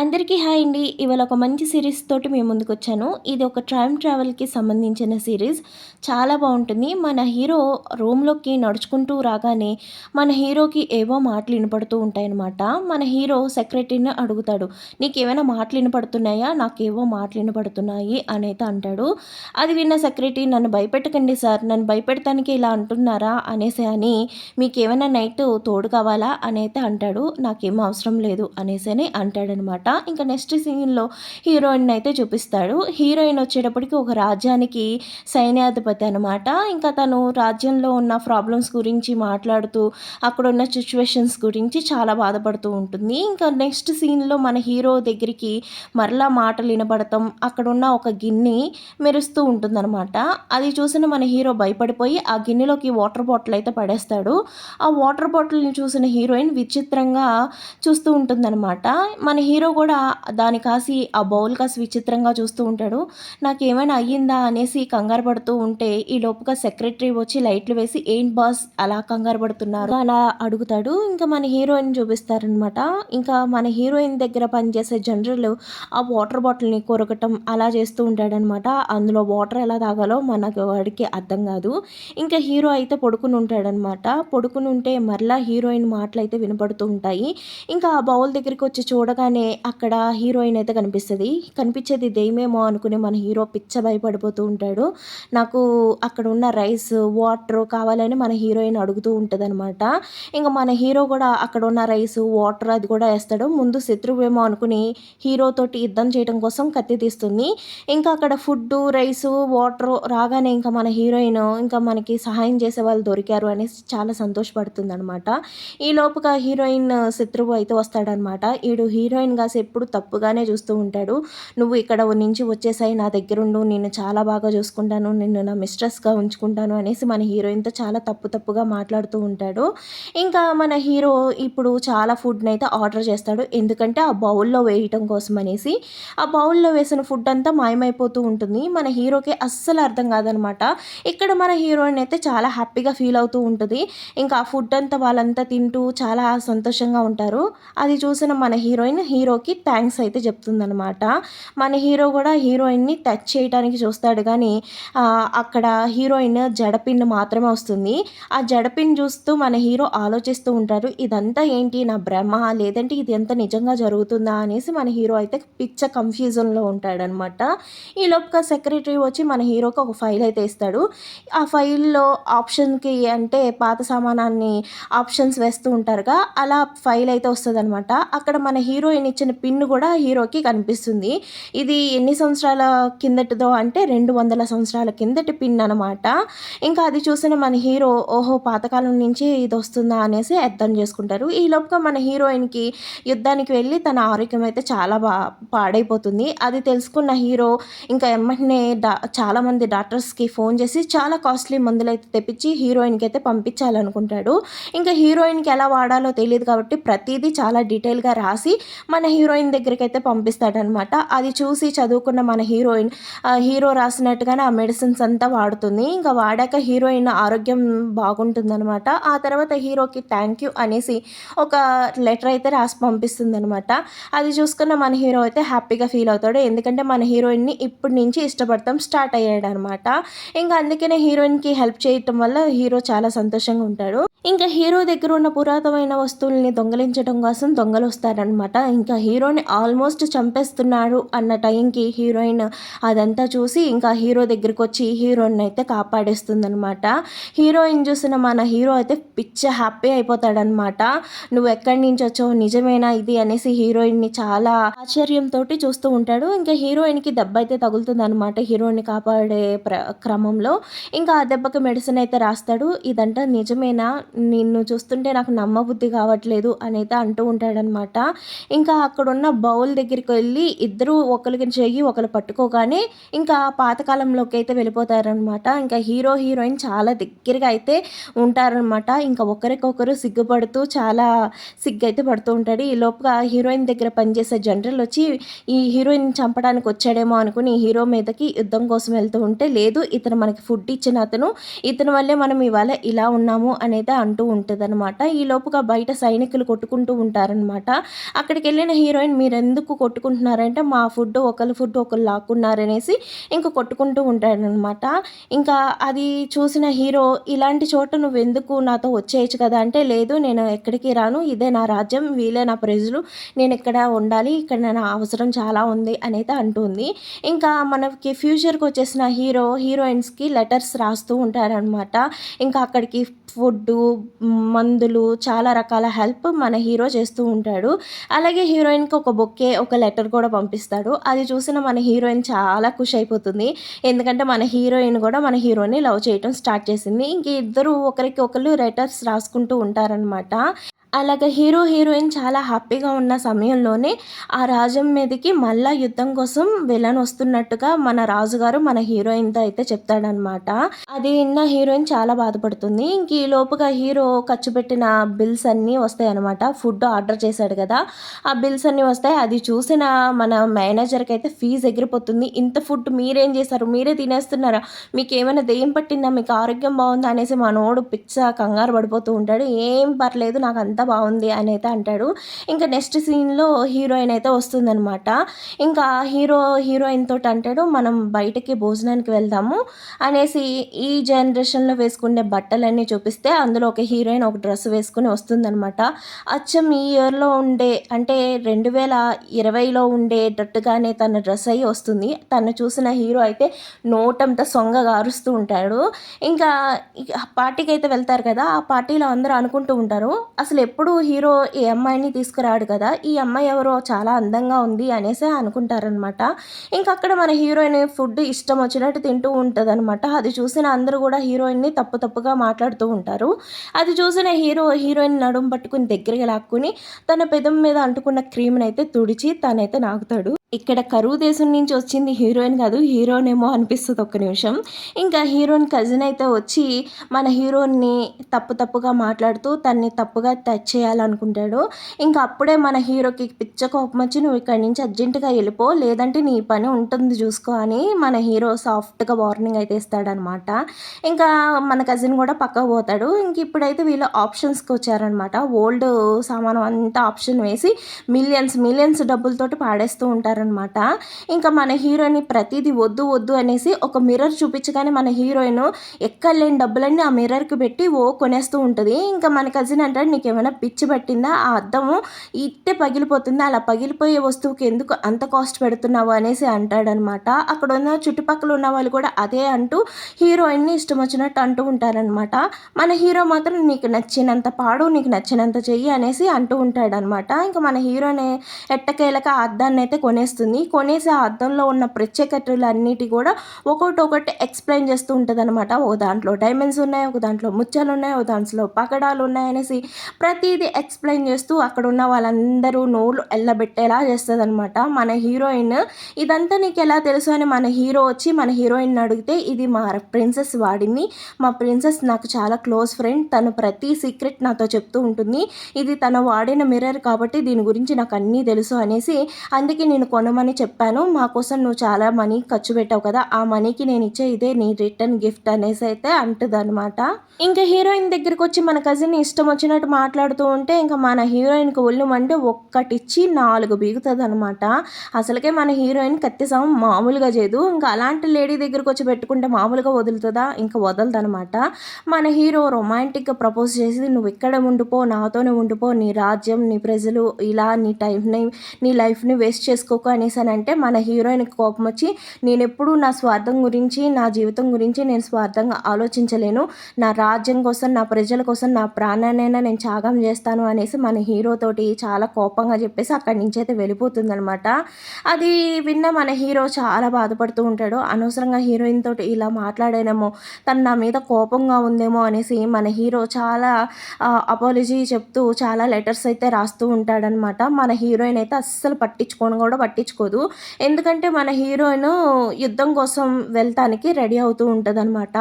అందరికీ హాయ్ అండి. ఇవాళ ఒక మంచి సీరీస్ తోటి మీ ముందుకొచ్చాను. ఇది ఒక టైమ్ ట్రావెల్‌కి సంబంధించిన సీరీస్. చాలా బావుంటుంది. మన హీరో రూమ్‌లోకి నడుచుకుంటూ రాగానే మన హీరోకి ఏవో మాటలు వినపడుతూ ఉంటాయన్నమాట. మన హీరో సెక్రటరీని అడుగుతాడు. "నీకేమైనా మాటలు వినపడుతున్నాయా? నాకేవో మాటలు వినపడుతున్నాయి" అనైతే అంటాడు. అది విన్న సెక్రటరీ "నన్ను భయపెట్టకండి సార్. నన్ను భయపెడతానికి ఇలా అంటున్నారా?" అనేసి అని "మీకేమైనా నైట్ తోడు కావాలా?" అనైతే అంటాడు. "నాకేం అవసరం లేదు" అనేసని అంటాడనమాట. ఇంకా నెక్స్ట్ సీన్‌లో హీరోయిన్‌ని అయితే చూపిస్తాడు. హీరోయిన్ వచ్చేటప్పటికి ఒక రాజ్యానికి సైన్యాధిపతి అనమాట. ఇంకా తను రాజ్యంలో ఉన్న ప్రాబ్లమ్స్ గురించి మాట్లాడుతూ, అక్కడున్న సిట్యుయేషన్స్ గురించి చాలా బాధపడుతూ ఉంటుంది. ఇంకా నెక్స్ట్ సీన్‌లో మన హీరో దగ్గరికి మరలా మాటలు వినపడటం, అక్కడున్న ఒక గిన్నె మెరుస్తూ ఉంటుందనమాట. అది చూసిన మన హీరో భయపడిపోయి ఆ గిన్నెలోకి వాటర్ బాటిల్ అయితే పడేస్తాడు. ఆ వాటర్ బాటిల్‌ని చూసిన హీరోయిన్ విచిత్రంగా చూస్తూ ఉంటుందనమాట. మన హీరో కూడా దాని కాసి ఆ బౌల్ కాసి విచిత్రంగా చూస్తూ ఉంటాడు. నాకేమైనా అయ్యిందా అనేసి కంగారు పడుతూ ఉంటే, ఈ లోపుగా సెక్రటరీ వచ్చి లైట్లు వేసి, "ఏంటి బాస్ అలా కంగారు పడుతున్నారు?" అలా అడుగుతాడు. ఇంకా మన హీరోయిన్ చూపిస్తారనమాట. ఇంకా మన హీరోయిన్ దగ్గర పనిచేసే జనరల్ ఆ వాటర్ బాటిల్‌ని కొరకటం అలా చేస్తూ ఉంటాడనమాట. అందులో వాటర్ ఎలా తాగాలో మనకు వాడికి అర్థం కాదు. ఇంకా హీరో అయితే పడుకుని ఉంటాడనమాట. పడుకుని ఉంటే మరలా హీరోయిన్ మాటలైతే వినపడుతూ ఉంటాయి. ఇంకా ఆ బౌల్ దగ్గరికి వచ్చి చూడగానే అక్కడ హీరోయిన్ అయితే కనిపిస్తది. కనిపించేది దెయ్యమేమో అనుకుని మన హీరో పిచ్చ భయపడిపోతూ ఉంటాడు. నాకు అక్కడ ఉన్న రైస్, వాటర్ కావాలని మన హీరోయిన్ అడుగుతూ ఉంటదనమాట. ఇంక మన హీరో కూడా అక్కడ ఉన్న రైస్, వాటర్ అది కూడా ఏస్తాడు. ముందు శత్రువేమో అనుకుని హీరోతోటి యుద్ధం చేయడం కోసం కత్తి తీస్తుంది. ఇంకా అక్కడ ఫుడ్డు, రైసు, వాటరు రాగానే ఇంకా మన హీరోయిన్ ఇంకా మనకి సహాయం చేసే వాళ్ళు దొరికారు అనేసి చాలా సంతోషపడుతుందనమాట. ఈ లోపుగా హీరోయిన్ శత్రువు అయితే వస్తాడనమాట. ఈడు హీరోయిన్ కాసి ఎప్పుడు తప్పుగానే చూస్తూ ఉంటాడు. "నువ్వు ఇక్కడ నుంచి వచ్చేసాయి, నా దగ్గరుండు, నిన్ను చాలా బాగా చూసుకుంటాను, నిన్ను నా మిస్ట్రెస్‌గా ఉంచుకుంటాను" అనేసి మన హీరోయిన్‌తో చాలా తప్పుగా మాట్లాడుతూ ఉంటాడు. ఇంకా మన హీరో ఇప్పుడు చాలా ఫుడ్‌నైతే ఆర్డర్ చేస్తాడు. ఎందుకంటే ఆ బౌల్‌లో వేయటం కోసం అనేసి. ఆ బౌల్‌లో వేసిన ఫుడ్ అంతా మాయమైపోతూ ఉంటుంది. మన హీరోకి అస్సలు అర్థం కాదనమాట. ఇక్కడ మన హీరోయిన్ అయితే చాలా హ్యాపీగా ఫీల్ అవుతూ ఉంటది. ఇంకా ఆ ఫుడ్ అంతా వాళ్ళంతా తింటూ చాలా సంతోషంగా ఉంటారు. అది చూసిన మన హీరోయిన్ హీరోకి థ్యాంక్స్ అయితే చెప్తుందనమాట. మన హీరో కూడా హీరోయిన్‌ని టచ్ చేయటానికి చూస్తాడు గానీ అక్కడ హీరోయిన్ జడ పిన్ మాత్రమే వస్తుంది. ఆ జడ పిన్ చూస్తూ మన హీరో ఆలోచిస్తూ ఉంటారు. ఇదంతా ఏంటి నా భ్రమ? లేదంటే ఇదంతా నిజంగా జరుగుతుందా? అనేసి మన హీరో అయితే పిచ్చ కన్‌ఫ్యూజన్‌లో ఉంటాడనమాట. ఈలోపుగా సెక్రటరీ వచ్చి మన హీరోకి ఒక ఫైల్ అయితే ఇస్తాడు. ఆ ఫైల్‌లో ఆప్షన్‌కి అంటే పాత సామానాన్ని ఆప్షన్స్ వేస్తూ ఉంటారుగా, అలా ఫైల్ అయితే వస్తదనమాట. అక్కడ మన హీరోయిన్ ఇచ్చిన పిన్ కూడా హీరోకి కనిపిస్తుంది. ఇది ఎన్ని సంవత్సరాల కిందటిదో అంటే 200 సంవత్సరాల కిందటి పిన్ అనమాట. ఇంకా అది చూసిన మన హీరో ఓహో! పాతకాలం నుంచి ఇదొస్తుందా అనేసి అర్థం చేసుకుంటారు. ఈలోపుగా మన హీరోయిన్‌కి యుద్ధానికి వెళ్ళి తన ఆరోగ్యం అయితే చాలా పాడైపోతుంది. అది తెలుసుకున్న హీరో ఇంకా ఎమ్మటనే చాలామంది డాక్టర్స్‌కి ఫోన్ చేసి చాలా కాస్ట్‌లీ మందులైతే తెప్పించి హీరోయిన్‌కైతే పంపించాలనుకుంటాడు. ఇంకా హీరోయిన్‌కి ఎలా వాడాలో తెలీదు కాబట్టి ప్రతీదీ చాలా డీటెయిల్‌గా రాసి మన హీరోయిన్ దగ్గరికైతే పంపిస్తాడనమాట. అది చూసి చదువుకున్న మన హీరోయిన్ హీరో రాసినట్టుగానే ఆ మెడిసిన్స్ అంతా వాడుతుంది. ఇంకా వాడాక హీరోయిన్ ఆరోగ్యం బాగుంటుందనమాట. ఆ తర్వాత హీరోకి థ్యాంక్ యూ అనేసి ఒక లెటర్ అయితే రాసి పంపిస్తుందనమాట. అది చూసుకున్న మన హీరో అయితే హ్యాపీగా ఫీల్ అవుతాడు. ఎందుకంటే మన హీరోయిన్‌ని ఇప్పటి నుంచి ఇష్టపడటం స్టార్ట్ అయ్యాడనమాట. ఇంకా అందుకనే హీరోయిన్‌కి హెల్ప్ చేయటం వల్ల హీరో చాలా సంతోషంగా ఉంటాడు. ఇంకా హీరో దగ్గర ఉన్న పురాతనమైన వస్తువుల్ని దొంగిలించడం కోసం దొంగలొస్తారనమాట. ఇంకా హీరోని ఆల్మోస్ట్ చంపేస్తున్నాడు అన్న టైంకి హీరోయిన్ అదంతా చూసి ఇంకా హీరో దగ్గరికొచ్చి హీరోయిన్నయితే కాపాడేస్తుందనమాట. హీరోయిన్ చూసిన మన హీరో అయితే పిచ్చ హ్యాపీ అయిపోతాడనమాట. "నువ్వెక్కడి నుంచొచ్చావు? నిజమేనా ఇది?" అనేసి హీరోయిన్‌ని చాలా ఆశ్చర్యంతోటి చూస్తూ ఉంటాడు. ఇంకా హీరోయిన్‌కి దెబ్బైతే తగులుతుందనమాట హీరోని కాపాడే క్రమంలో. ఇంకా ఆ దెబ్బకి మెడిసిన్ అయితే రాస్తాడు. "ఇదంతా నిజమేనా? నిన్ను చూస్తుంటే నాకు నమ్మబుద్ధి కావట్లేదు" అనైతే అంటూ ఉంటాడనమాట. ఇంకా అక్కడున్న బౌల్ దగ్గరికి వెళ్ళి ఇద్దరూ ఒకళ్ళకి చెయ్యి ఒకళ్ళు పట్టుకోగానే ఇంకా పాతకాలంలోకి అయితే వెళ్ళిపోతారనమాట. ఇంకా హీరో, హీరోయిన్ చాలా దగ్గరగా అయితే ఉంటారనమాట. ఇంకా ఒకరికొకరు సిగ్గుపడుతూ చాలా సిగ్గైతే పడుతూ ఉంటాడు. ఈ లోపుగా హీరోయిన్ దగ్గర పనిచేసే జనరల్ వచ్చి ఈ హీరోయిన్ చంపడానికి వచ్చాడేమో అనుకుని హీరో మీదకి యుద్ధం కోసం వెళ్తూ ఉంటే, లేదు ఇతను మనకి ఫుడ్ ఇచ్చిన అతను, ఇతని వల్లే మనం ఇవాళ ఇలా ఉన్నాము అనేది అంటూ ఉంటదనమాట. ఈ లోపుగా బయట సైనికులు కొట్టుకుంటూ ఉంటారనమాట. అక్కడికెళ్ళిన హీరోయిన్ మీరెందుకు కొట్టుకుంటున్నారంటే మా ఫుడ్ ఒకళ్ళ ఫుడ్ ఒకళ్ళు లాక్కున్నారనేసి ఇంక కొట్టుకుంటూ ఉంటాడనమాట. ఇంకా అది చూసిన హీరో ఇలాంటి చోట నువ్వెందుకు నాతో వచ్చేయొచ్చు కదా! అంటే లేదు నేను ఎక్కడికి రాను. ఇదే నా రాజ్యం. వీళ్ళే నా ప్రజలు. నేనిక్కడ ఉండాలి. ఇక్కడ నా అవసరం చాలా ఉంది అనైతే అంటుంది. ఇంకా మనకి ఫ్యూచర్‌కొచ్చేసిన హీరోయిన్స్‌కి లెటర్స్ రాస్తూ ఉంటారనమాట. ఇంకా అక్కడికి ఫుడ్డు, మందులు చాలా రకాల హెల్ప్ మన హీరో చేస్తూ ఉంటాడు. అలాగే హీరోయిన్‌కి ఒక బొకే, ఒక లెటర్ కూడా పంపిస్తాడు. అది చూసిన మన హీరోయిన్ చాలా ఖుషయిపోతుంది. ఎందుకంటే మన హీరోయిన్ గూడా మన హీరోని లవ్ చేయటం స్టార్ట్ చేసింది. ఇంక ఇద్దరు ఒకరికి ఒకళ్ళు లెటర్స్ రాసుకుంటూ ఉంటారనమాట. అలాగ హీరోయిన్ చాలా హ్యాపీగా ఉన్న సమయంలోనే ఆ రాజ్యం మీదకి మళ్ళా యుద్ధం కోసం విలన్ వస్తున్నట్టుగా మన రాజుగారు మన హీరోయిన్‌తో అయితే చెప్తాడనమాట. అది విన్న హీరోయిన్ చాలా బాధపడుతుంది. ఇంక ఈలోపుగా హీరో ఖర్చు పెట్టిన బిల్స్ అన్నీ వస్తాయనమాట. ఫుడ్ ఆర్డర్ చేశాడు కదా! ఆ బిల్స్ అన్నీ వస్తాయి. అది చూసిన మన మేనేజర్‌కి అయితే ఫీజ్ ఎగిరిపోతుంది. ఇంత ఫుడ్ మీరేం చేశారు? మీరే తినేస్తున్నారా? మీకేమైనా దెయ్యం పట్టిందా? మీకు ఆరోగ్యం బావుందా? అనేసి మనోడు పిచ్చ కంగారు పడిపోతూ ఉంటాడు. ఏం పర్లేదు నాకంతా బావుంది అనైతే అంటాడు. ఇంకా నెక్స్ట్ సీన్‌లో హీరోయిన్ అయితే వస్తుందనమాట. ఇంకా హీరోయిన్ తోటి అంటాడు, "మనం బయటకి భోజనానికి వెళ్దాము" అనేసి ఈ జనరేషన్‌లో వేసుకునే బట్టలన్నీ చూపిస్తే అందులో ఒక హీరోయిన్ ఒక డ్రెస్ వేసుకొని వస్తుందనమాట. అచ్చం ఈ ఇయర్‌లో ఉండే అంటే 2020లో ఉండేటట్టుగానే తన డ్రెస్ అయ్యి వస్తుంది. తను చూసిన హీరో అయితే నోటంతా సొంగగా అరుస్తూ ఉంటాడు. ఇంకా పార్టీకైతే వెళ్తారు కదా! ఆ పార్టీలో అందరూ అనుకుంటూ ఉంటారు, అసలెప్పుడు హీరో ఈ అమ్మాయిని తీసుకురాడు కదా! ఈ అమ్మాయి ఎవరో చాలా అందంగా ఉంది అనేసి అనుకుంటారనమాట. ఇంకక్కడ మన హీరోయిన్ ఫుడ్ ఇష్టం వచ్చినట్టు తింటూ ఉంటదనమాట. అది చూసిన అందరూ గూడా హీరోయిన్‌ని తప్పుగా మాట్లాడుతూ ఉంటారు. అది చూసిన హీరోయిన్ నడుము పట్టుకొని దగ్గరికి లాక్కొని తన పెదం మీద అంటుకున్న క్రీమ్‌నైతే తుడిచి తనైతే నాకుతాడు. ఇక్కడ కరువు దేశం నుంచి వచ్చింది హీరోయిన్ కాదు, హీరోనేమో అనిపిస్తది ఒక్క నిమిషం. ఇంకా హీరోయిన్ కజిన్ అయితే వచ్చి మన హీరోని తప్పుగా మాట్లాడుతూ తనని తప్పుగా టచ్ చేయాలనుకుంటాడు. ఇంకా అప్పుడే మన హీరోకి పిచ్చ కోపం వచ్చి "నువ్వు ఇక్కడి నుంచి అర్జెంట్‌గా వెళ్ళిపో, లేదంటే నీ పని ఉంటుంది చూసుకో" అని మన హీరో సాఫ్ట్‌గా వార్నింగ్ అయితే ఇస్తాడనమాట. ఇంకా మన కజిన్ కూడా పక్కకు పోతాడు. ఇంక ఇప్పుడైతే వీళ్ళు ఆప్షన్స్‌కి వచ్చారనమాట. ఓల్డ్ సామాను అంతా ఆప్షన్ వేసి మిలియన్స్ డబ్బులతోటి పాడేస్తూ ఉంటారనమాట. ఇంకా మన హీరోని ప్రతీది వద్దు అనేసి ఒక మిర్రర్ చూపించగానే మన హీరోయిన్ ఎక్కడలేని డబ్బులన్నీ ఆ మిర్రర్‌కి పెట్టి కొనేస్తూ ఉంటది. ఇంకా మన కజిన్ అంటాడు, "నీకేమైనా పిచ్చి పట్టిందా? ఆ అద్దము ఇట్టే పగిలిపోతుంది. అలా పగిలిపోయే వస్తువుకి ఎందుకు అంత కాస్ట్ పెడుతున్నావు" అనేసి అంటాడనమాట. అక్కడున్న చుట్టుపక్కల ఉన్న వాళ్ళు కూడా అదే అంటూ హీరోయిన్‌ని ఇష్టం వచ్చినట్టు అంటూ ఉంటారనమాట. మన హీరో మాత్రం "నీకు నచ్చినంత పాడు, నీకు నచ్చినంత చెయ్యి" అనేసి అంటూ ఉంటాడనమాట. ఇంకా మన హీరోని ఎట్టకేలక ఆ అద్దాన్నయితే కొనేస్తుంది. కొనేసి ఆ అద్దంలో ఉన్న ప్రత్యేకతలన్నిటి కూడా ఒక్కొక్కటి ఎక్స్‌ప్లెయిన్ చేస్తూ ఉంటదనమాట. ఒక దాంట్లో డైమండ్స్ ఉన్నాయి, ఒక దాంట్లో ముత్యాలున్నాయి, ఒక దాంట్లో పగడాలున్నాయనేసి ప్రతీదీ ఎక్స్‌ప్లెయిన్ చేస్తూ అక్కడున్న వాళ్ళందరూ నోళ్ళు ఎల్లబెట్టేలా చేస్తదనమాట. మన హీరోయిన్ "ఇదంతా నీకెలా తెలుసు" అని మన హీరో వచ్చి మన హీరోయిన్‌ని అడిగితే, "ఇది మా ప్రిన్సెస్ వాడింది. మా ప్రిన్సెస్ నాకు చాలా క్లోజ్ ఫ్రెండ్. తను ప్రతి సీక్రెట్ నాతో చెప్తూ ఉంటుంది. ఇది తను వాడిన మిర్రర్ కాబట్టి దీని గురించి నాకు అన్నీ తెలుసు" అనేసి, "అందుకే నేను కొనమని చెప్పాను. మా కోసం నువ్వు చాలా మనీ ఖర్చు పెట్టావు కదా! ఆ మనీకి నేనిచ్చే ఇదే నీ రిటర్న్ గిఫ్ట్" అనేసి అయితే అంటదనమాట. ఇంకా హీరోయిన్ దగ్గరకొచ్చి మన కజిన్ ఇష్టం వచ్చినట్టు మాట్లాడుతూ ఉంటే ఇంకా మన హీరోయిన్‌కి ఒళ్ళు మండి ఒక్కటిచ్చి 4 బీగుతదనమాట. అసలకే మన హీరోయిన్ కత్తిసాము మామూలుగా చేయదు. ఇంకా అలాంటి లేడీ దగ్గరకొచ్చి పెట్టుకుంటే మామూలుగా వదులుతదా? ఇంక వదలదనమాట. మన హీరో రొమాంటిక్‌గా ప్రపోజ్ చేసి "నువ్విక్కడే ఉండిపో, నాతోనే ఉండిపో, నీ రాజ్యం, నీ ప్రజలు ఇలా నీ లైఫ్‌ని వేస్ట్ చేసుకోకు" అనేసనంటే మన హీరోయిన్‌కి కోపమొచ్చి "నేనెప్పుడూ నా స్వార్థం గురించి, నా జీవితం గురించి నేను స్వార్థంగా ఆలోచించలేను. నా రాజ్యం కోసం, నా ప్రజల కోసం నా ప్రాణాన్నైనా నేను త్యాగం చేస్తాను" అనేసి మన హీరోతోటి చాలా కోపంగా చెప్పేసి అక్కడి నుంచైతే వెళ్ళిపోతుందనమాట. అది విన్న మన హీరో చాలా బాధపడుతూ ఉంటాడు. అనవసరంగా హీరోయిన్ తోటి ఇలా మాట్లాడానేమో, తను నా మీద కోపంగా ఉందేమో అనేసి మన హీరో చాలా అపాలజీ చెప్తూ చాలా లెటర్స్ అయితే రాస్తూ ఉంటాడనమాట. మన హీరోయిన్ అయితే అస్సలు పట్టించుకోను కూడా పట్టించుకోదు. ఎందుకంటే మన హీరోయిన్ యుద్ధం కోసం వెళ్తానికి రెడీ అవుతూ ఉంటదనమాట.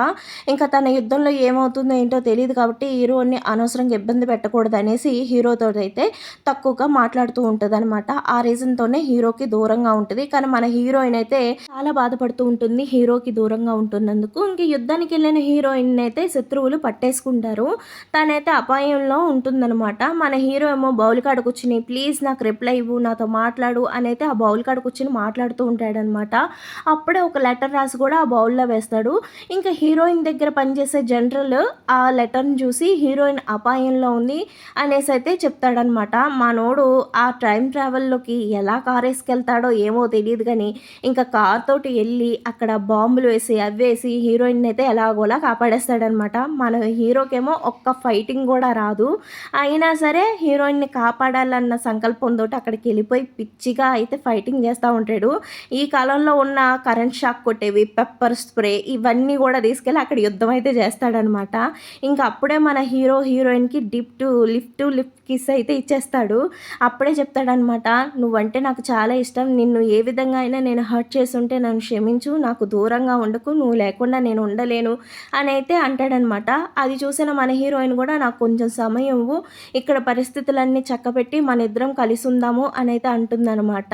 ఇంకా తన యుద్ధంలో ఏమవుతుందో ఏంటో తెలీదు కాబట్టి హీరోని అనవసరంగా ఇబ్బంది పెట్టకూడదనేసి హీరోతోటైతే తక్కువగా మాట్లాడుతూ ఉంటదనమాట. ఆ రీజన్‌తోనే హీరోకి దూరంగా ఉంటది. కానీ మన హీరోయిన్ అయితే చాలా బాధపడుతూ ఉంటుంది హీరోకి దూరంగా ఉంటున్నందుకు. ఇంక యుద్ధానికెళ్ళిన హీరోయిన్‌నైతే శత్రువులు పట్టేసుకుంటారు. తనైతే అపాయంలో ఉంటుందనమాట. మన హీరో ఏమో బౌల్ కాడ కూర్చొని ప్లీజ్ నాకు రిప్లై ఇవ్వు, నాతో మాట్లాడు అనైతే ఆ బౌల్ కాడ కూర్చొని మాట్లాడుతూ ఉంటాడనమాట. అప్పుడే ఒక లెటర్ రాసి కూడా ఆ బౌల్‌లో వేస్తాడు. ఇంకా హీరోయిన్ దగ్గర పనిచేసే జనరల్ ఆ లెటర్‌ని చూసి హీరోయిన్ అపాయంలో ఉంది అనేసైతే చెప్తాడనమాట. మనోడు ఆ టైమ్ ట్రావెల్‌లోకి ఎలా కారేసుకెళ్తాడో ఏమో తెలీదు గానీ, ఇంకా కార్ తోటి ఎళ్లి అక్కడ బాంబులు వేసి, అవ్వేసి హీరోయిన్‌నైతే ఎలాగోలా కాపాడేస్తాడనమాట. మన హీరోకేమో ఒక్క ఫైటింగ్ గూడా రాదు. అయినా సరే హీరోయిన్‌ని కాపాడాలన్న సంకల్పంతోటి అక్కడికెళ్ళిపోయి పిచ్చిగా అయితే ఫైటింగ్ చేస్తా ఉంటాడు. ఈ కాలంలో ఉన్న కరెంట్ షాక్ కొట్టేవి, పెప్పర్ స్ప్రే ఇవన్నీ గూడా తీసుకెళ్ళి అక్కడ యుద్ధం అయితే చేస్తాడనమాట. ఇంక అప్పుడే మన హీరో హీరోయిన్‌కి లిఫ్ట్ కిస్ అయితే ఇచ్చేస్తాడు. అప్పుడే చెప్తాడనమాట, "నువ్వంటే నాకు చాలా ఇష్టం. నిన్ను ఏ విధంగా అయినా నేను హర్ట్ చేసుంటే నన్ను క్షమించు. నాకు దూరంగా ఉండకు. నువ్వు లేకుండా నేను ఉండలేను" అని అయితే అంటాడనమాట. అది చూసిన మన హీరోయిన్ కూడా నాకు కొంచెం సమయం ఇవ్వు. ఇక్కడ పరిస్థితులన్నీ చక్కబెట్టి మనిద్దరం కలిసుందాము అని అయితే అంటుందనమాట.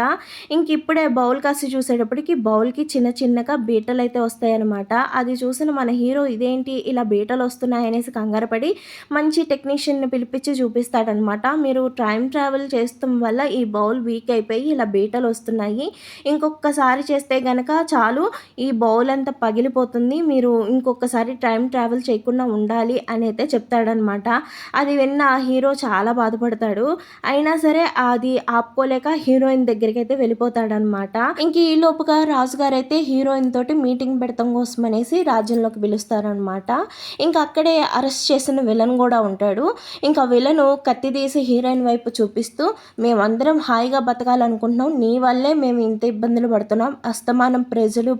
ఇంకిప్పుడే బౌల్ కాసి చూసేటప్పటికి బౌల్‌కి చిన్న చిన్నగా బీటలైతే వస్తాయనమాట. అది చూసిన మన హీరో ఇదేంటి ఇలా బీటలొస్తున్నాయనేసి కంగారు పడి మంచి టెక్నీషియన్‌ని పిలిపించి చూపిస్తాడనమాట. మీరు టైమ్ ట్రావెల్ చేస్తం వల్ల ఈ బౌల్ వీక్ అయిపోయి ఇలా బీటలొస్తున్నాయి. ఇంకొక్కసారి చేస్తే గనక చాలు ఈ బౌల్ అంతా పగిలిపోతుంది. మీరు ఇంకొకసారి టైమ్ ట్రావెల్ చేయకుండా ఉండాలి అని అయితే చెప్తాడనమాట. అది విన్న హీరో చాలా బాధపడతాడు. అయినా సరే అది ఆపుకోలేక హీరోయిన్ దగ్గరికైతే వెళ్ళిపోతాడనమాట. ఇంక ఈలోపుగా రాజుగారైతే హీరోయిన్ తోటి మీటింగ్ పెడతం కోసం అనేసి రాజ్యంలోకి పిలుస్తారనమాట. ఇంక అక్కడే అరెస్ట్ చేసిన విలన్ కూడా ఉంటాడు. ఇంకా విలను కత్తి తీసి హీరోయిన్ వైపు చూపిస్తూ, మేమందరం హాయిగా బతకాలనుకుంటున్నాం. నీ వల్లే మేము ఇంత ఇబ్బందులు పడుతున్నాం. అస్తమానం ప్రజలు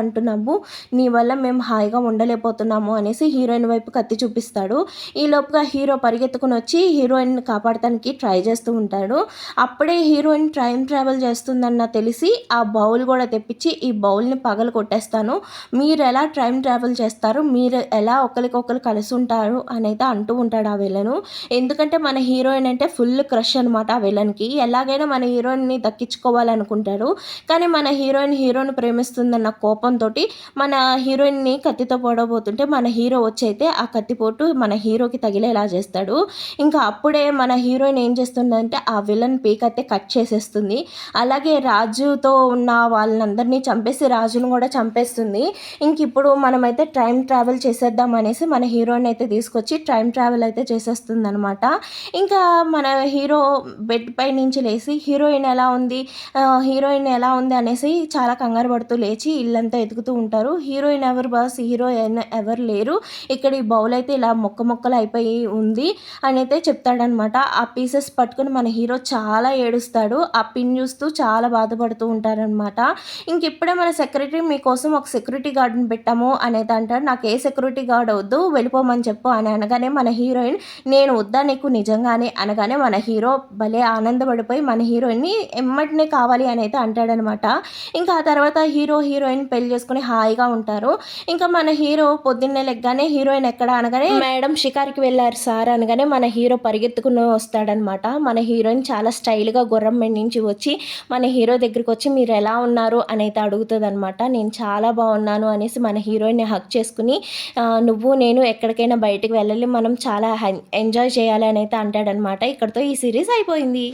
అంటున్నాము. నీ వల్ల మేము హాయిగా ఉండలేకపోతున్నాము అనేసి హీరోయిన్ వైపు కత్తి చూపిస్తాడు. ఈలోపుగా హీరో పరిగెత్తుకుని వచ్చి హీరోయిన్‌ని కాపాడటానికి ట్రై చేస్తూ ఉంటాడు. అప్పుడే హీరోయిన్ టైమ్ ట్రావెల్ చేస్తుందన్న తెలిసి ఆ బౌల్ కూడా తెప్పించి ఈ బౌల్‌ని పగలగొట్టేస్తాను. మీరెలా టైమ్ ట్రావెల్ చేస్తారు? మీరు ఎలా ఒకరికొకరు కలిసుంటారు అనైతే అంటూ ఉంటాడు ఆ విలను. ఎందుకంటే మన హీరోయిన్ అంటే ఫుల్ క్రష్ అనమాట ఆ విలన్‌కి. ఎలాగైనా మన హీరోయిన్‌ని దక్కించుకోవాలనుకుంటాడు. కానీ మన హీరోని ప్రేమిస్తుందన్న కోపంతోటి మన హీరోయిన్‌ని కత్తితో పొడవబోతుంటే మన హీరో వచ్చి అయితే ఆ కత్తిపోటు మన హీరోకి తగిలేలా చేస్తాడు. ఇంకా అప్పుడే మన హీరోయిన్ ఏం చేస్తుందంటే ఆ విలన్ పీకైతే కట్ చేసేస్తుంది. అలాగే రాజుతో ఉన్న వాళ్ళందరినీ చంపేసి రాజును కూడా చంపేస్తుంది. ఇంకిప్పుడు మనమైతే టైమ్ ట్రావెల్ చేసేద్దాం అనేసి మన హీరోయిన్ అయితే తీసుకొచ్చి టైమ్ ట్రావెల్ అయితే చేసేస్తుందనమాట. ఇంకా మన హీరో బెడ్ పై నుంచి లేసి హీరోయిన్ ఎలా ఉంది అనేసి చాలా కంగారు పడుతూ లేచి ఇల్లంతా ఎతుకుతూ ఉంటారు. హీరోయిన్ ఎవరు బాస్? హీరోయిన్ ఎవరు లేరు. ఇక్కడ ఈ బౌల్ అయితే ఇలా ముక్కలు అయిపోయి ఉంది అని అయితే చెప్తాడనమాట. ఆ పీసెస్ పట్టుకొని మన హీరో చాలా ఏడుస్తాడు. ఆ పిన్ చూస్తూ చాలా బాధపడుతూ ఉంటారనమాట. ఇంకిప్పుడే మన సెక్రటరీ మీకోసం ఒక సెక్యూరిటీ గార్డ్‌ని పెట్టాము అని అయితే అంటాడు. నాకు ఏ సెక్యూరిటీ గార్డ్ వద్దు, వెళ్ళిపోమని చెప్పు అని అనగానే మన హీరోయిన్ నేను వద్దా నీకు నిజంగానే అనగానే మన హీరో భలే ఆనందపడిపోయి మన హీరోయిన్‌ని ఎమ్మటనే కావాలి అని అయితే అంటాడనమాట. ఇంకా ఆ తర్వాత హీరోయిన్ పెళ్లి చేసుకొని హాయిగా ఉంటారు. ఇంకా మన హీరో పొద్దున్నే లెగ్గానే హీరోయిన్ ఎక్కడ అనగానే మేడం షికారుకి వెళ్ళారు సార్ అనగానే మన హీరో పరిగెత్తుకుని వస్తాడనమాట. మన హీరోయిన్ చాలా స్టైల్‌గా గుర్రం మీద నుంచి వచ్చి మన హీరో దగ్గరికి వచ్చి మీరు ఎలా ఉన్నారు అని అయితే అడుగుతుందనమాట. నేను చాలా బాగున్నాను అనేసి మన హీరోయిన్‌ని హగ్ చేసుకుని నువ్వు నేను ఎక్కడికైనా బయటికి వెళ్ళాలి, మనం చాలా ఎంజాయ్ చేయాలి అని అయితే అంటాడనమాట. ఇక్కడితో ఈ సిరీస్ అయిపోయింది.